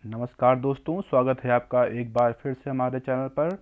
नमस्कार दोस्तों, स्वागत है आपका एक बार फिर से हमारे चैनल पर।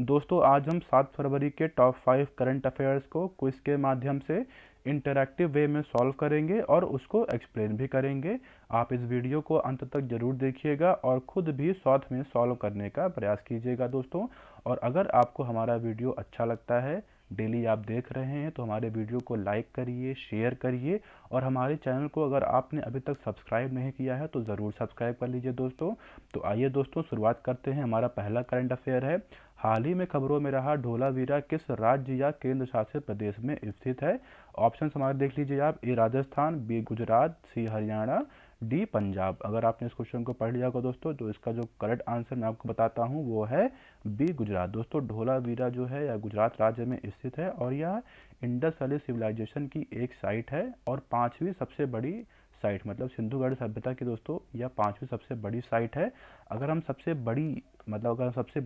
दोस्तों, आज हम 7 फरवरी के टॉप 5 करंट अफेयर्स को क्विज के माध्यम से इंटरैक्टिव वे में सॉल्व करेंगे और उसको एक्सप्लेन भी करेंगे। आप इस वीडियो को अंत तक ज़रूर देखिएगा और ख़ुद भी साथ में सॉल्व करने का प्रयास कीजिएगा दोस्तों। और अगर आपको हमारा वीडियो अच्छा लगता है, डेली आप देख रहे हैं, तो हमारे वीडियो को लाइक करिए, शेयर करिए और हमारे चैनल को अगर आपने अभी तक सब्सक्राइब नहीं किया है तो ज़रूर सब्सक्राइब कर लीजिए दोस्तों। तो आइए दोस्तों, शुरुआत करते हैं। हमारा पहला करंट अफेयर है, हाल ही में खबरों में रहा ढोलावीरा किस राज्य या केंद्र शासित प्रदेश में स्थित है? ऑप्शन हमारे देख लीजिए आप। ए राजस्थान, बी गुजरात, सी हरियाणा, डी पंजाब। अगर आपने इस क्वेश्चन को पढ़ लिया होगा दोस्तों, तो इसका जो करेक्ट आंसर मैं आपको बताता हूँ वो है बी गुजरात। दोस्तों, ढोलावीरा जो है यह गुजरात राज्य में स्थित है और यह इंडस वैली सिविलाइजेशन की एक साइट है और पांचवी सबसे बड़ी साइट, मतलब सिंधु घाटी सभ्यता की दोस्तों यह पांचवी सबसे बड़ी साइट है। अगर हम सबसे बड़ी मतलब अगर सबसे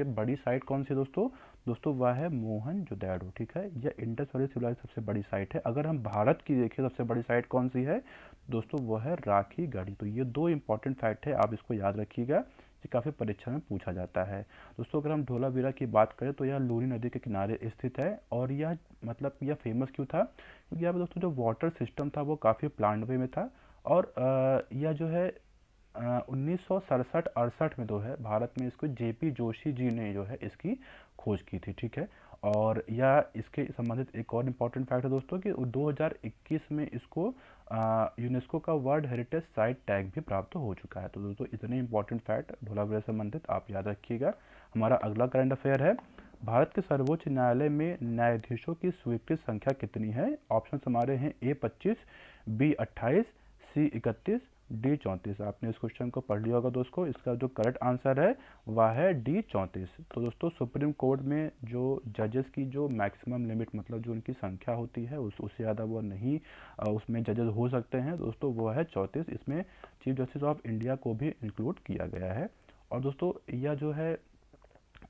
बड़ी साइट कौन सी है दोस्तों वह है मोहनजोदड़ो। ठीक है, यह इंडस वैली सिविलाइजेशन सबसे बड़ी साइट है। अगर हम भारत की देखें सबसे बड़ी साइट कौन सी है दोस्तों, वह है राखी गढ़ी। तो ये दो इंपॉर्टेंट फैक्ट है, आप इसको याद रखिएगा, ये काफ़ी परीक्षा में पूछा जाता है दोस्तों। अगर हम धोलावीरा की बात करें तो यह लूनी नदी के किनारे स्थित है और यह फेमस क्यों था, क्योंकि यहाँ पे दोस्तों जो वाटर सिस्टम था वो काफ़ी प्लान्ड वे में था। और यह जो है 1967-68 में जो है भारत में इसको जेपी जोशी जी ने जो है इसकी खोज की थी। ठीक है, और यह इसके संबंधित एक और इम्पॉर्टेंट फैक्ट है दोस्तों कि 2021 में इसको यूनेस्को का वर्ल्ड हेरिटेज साइट टैग भी प्राप्त हो चुका है। तो दोस्तों, इतने इंपॉर्टेंट फैक्ट धोलावीरा से संबंधित आप याद रखिएगा। हमारा अगला करंट अफेयर है, भारत के सर्वोच्च न्यायालय में न्यायाधीशों की स्वीकृत संख्या कितनी है? ऑप्शन हमारे हैं ए 25, बी 28, सी 31, डी 34। आपने इस क्वेश्चन को पढ़ लिया होगा दोस्तों, इसका जो करेक्ट आंसर है वह है डी 34। तो दोस्तों, सुप्रीम कोर्ट में जो जजेस की जो मैक्सिमम लिमिट, मतलब जो उनकी संख्या होती है उससे ज़्यादा वो नहीं उसमें जजेस हो सकते हैं दोस्तों, वो है 34। इसमें चीफ जस्टिस ऑफ इंडिया को भी इंक्लूड किया गया है। और दोस्तों, यह जो है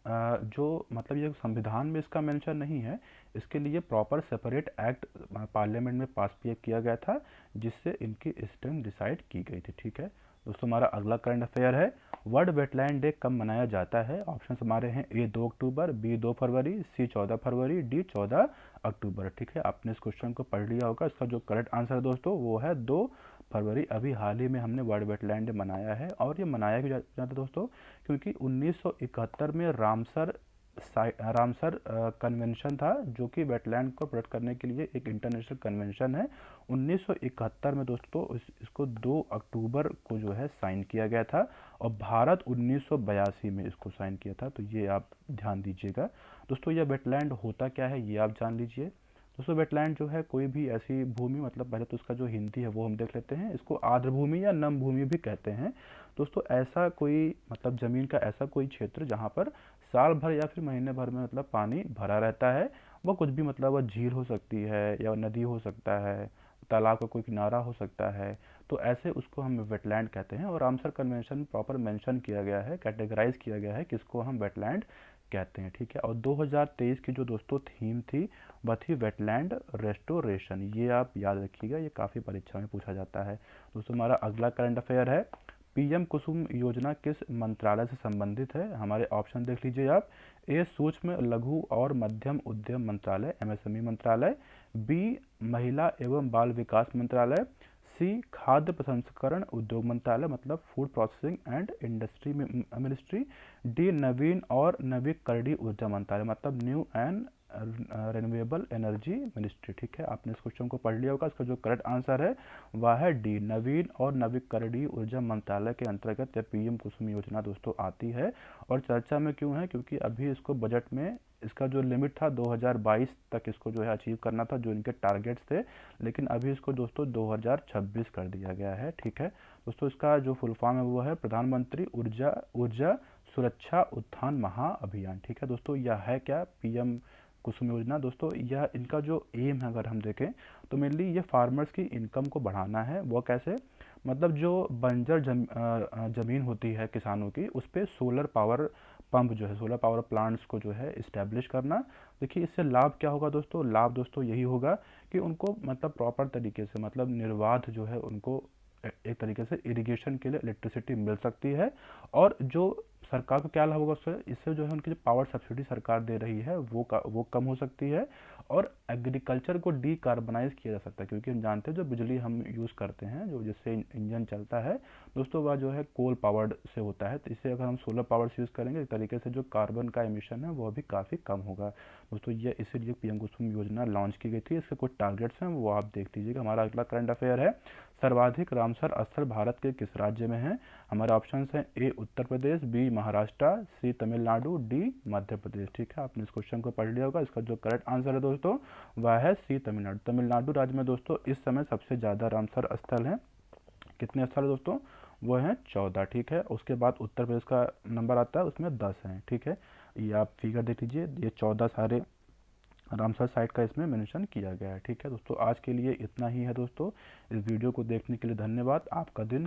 जो मतलब ये संविधान में इसका मेंशन नहीं है, इसके लिए प्रॉपर सेपरेट एक्ट पार्लियामेंट में पास किया गया था जिससे इनकी स्ट्रेंथ डिसाइड की गई थी। ठीक है दोस्तों, हमारा अगला करंट अफेयर है, वर्ल्ड वेटलैंड डे कब मनाया जाता है? ऑप्शन हमारे हैं ए 2 अक्टूबर, बी 2 फरवरी, सी 14 फरवरी, डी 14 अक्टूबर। ठीक है, आपने इस क्वेश्चन को पढ़ लिया होगा, इसका जो करेक्ट आंसर है दोस्तों वो है 2 फरवरी। अभी हाल ही में हमने वर्ल्ड वेटलैंड डे मनाया है और ये मनाया क्यों जाता है दोस्तों, क्योंकि 1971 में रामसर कन्वेंशन था जो कि वेटलैंड को प्रोटेक्ट करने के लिए एक इंटरनेशनल कन्वेंशन है। 1971 में दोस्तों इसको 2 अक्टूबर को जो है साइन किया गया था और भारत 1982 में इसको साइन किया था। तो ये आप ध्यान दीजिएगा दोस्तों। यह वेटलैंड होता क्या है ये आप जान लीजिए दोस्तों। वेटलैंड जो है कोई भी ऐसी भूमि, मतलब पहले तो इसका जो हिंदी है वो हम देख लेते हैं, इसको आर्द्र भूमि या नम भूमि भी कहते हैं दोस्तों। ऐसा कोई मतलब ज़मीन का ऐसा कोई क्षेत्र जहाँ पर साल भर या फिर महीने भर में मतलब पानी भरा रहता है। वह कुछ भी, मतलब वह झील हो सकती है या नदी हो सकता है, तालाब का कोई किनारा हो सकता है। तो ऐसे उसको हम वेटलैंड कहते हैं और रामसर कन्वेंशन में प्रॉपर मेंशन किया गया है, कैटेगराइज किया गया है किसको हम वेटलैंड कहते हैं। ठीक है, और 2023 की जो दोस्तों थीम थी वह थी वेटलैंड रेस्टोरेशन। ये आप याद रखिएगा, ये काफ़ी परीक्षा में पूछा जाता है दोस्तों। हमारा अगला करंट अफेयर है, पीएम कुसुम योजना किस मंत्रालय से संबंधित है? हमारे ऑप्शन देख लीजिए आप। ए सूक्ष्म लघु और मध्यम उद्यम मंत्रालय एमएसएमई मंत्रालय, बी महिला एवं बाल विकास मंत्रालय, सी खाद्य प्रसंस्करण उद्योग मंत्रालय मतलब food processing and industry ministry, डी नवीन और नवीकरणीय ऊर्जा मंत्रालय मतलब new and renewable energy ministry. ठीक है, आपने इस क्वेश्चन को पढ़ लिया होगा, इसका जो करेक्ट आंसर है वह है डी नवीन और नवीकरणीय ऊर्जा मंत्रालय के अंतर्गत यह पीएम कुसुम योजना दोस्तों आती है। और चर्चा में क्यों है, क्योंकि अभी इसको बजट में इसका जो लिमिट था 2022 तक इसको जो है अचीव करना था, जो इनके टारगेट्स थे, लेकिन अभी इसको दोस्तों 2026 कर दिया गया है। ठीक है दोस्तों, इसका जो फुल फॉर्म है वो है प्रधानमंत्री ऊर्जा सुरक्षा उत्थान महाअभियान। ठीक है दोस्तों, यह है क्या पीएम कुसुम योजना दोस्तों, यह इनका जो एम है अगर हम देखें तो मेनली ये फार्मर्स की इनकम को बढ़ाना है। वो कैसे, मतलब जो बंजर ज़मीन होती है किसानों की, उस पर सोलर पावर पंप जो है, सोलर पावर प्लांट्स को जो है इस्टेब्लिश करना। देखिए इससे लाभ क्या होगा दोस्तों, लाभ दोस्तों यही होगा कि उनको मतलब प्रॉपर तरीके से मतलब निर्बाध जो है उनको एक तरीके से इरिगेशन के लिए इलेक्ट्रिसिटी मिल सकती है। और जो सरकार को क्या लाभ होगा उससे, इससे जो है उनकी जो पावर सब्सिडी सरकार दे रही है वो कम हो सकती है। और एग्रीकल्चर को डीकार्बनाइज किया जा सकता है, क्योंकि हम जानते हैं जो बिजली हम यूज़ करते हैं, जो जिससे इंजन चलता है दोस्तों, वह जो है कोल पावर्ड से होता है। तो इससे अगर हम सोलर पावर से यूज़ करेंगे, एक तरीके से जो कार्बन का एमिशन है वह भी काफ़ी कम होगा दोस्तों। ये इसीलिए पीएम कुसुम योजना लॉन्च की गई थी। इसके कुछ टारगेट्स हैं वो आप देख लीजिएगा। हमारा अगला करंट अफेयर है, सर्वाधिक रामसर स्थल भारत के किस राज्य में है? हमारे ऑप्शंस हैं ए उत्तर प्रदेश, बी महाराष्ट्र, सी तमिलनाडु, डी मध्य प्रदेश। ठीक है, आपने इस क्वेश्चन को पढ़ लिया होगा। इसका जो करेक्ट आंसर है दोस्तों वह है सी तमिलनाडु। तमिलनाडु राज्य में दोस्तों इस समय सबसे ज़्यादा रामसर स्थल हैं। कितने स्थल है दोस्तों? वो हैं 14। ठीक है, उसके बाद उत्तर प्रदेश का नंबर आता है, उसमें 10 हैं। ठीक है, ये आप फिगर देख लीजिए, ये 14 सारे रामसर साइट का इसमें मेंशन किया गया है। ठीक है दोस्तों, आज के लिए इतना ही है दोस्तों। इस वीडियो को देखने के लिए धन्यवाद। आपका दिन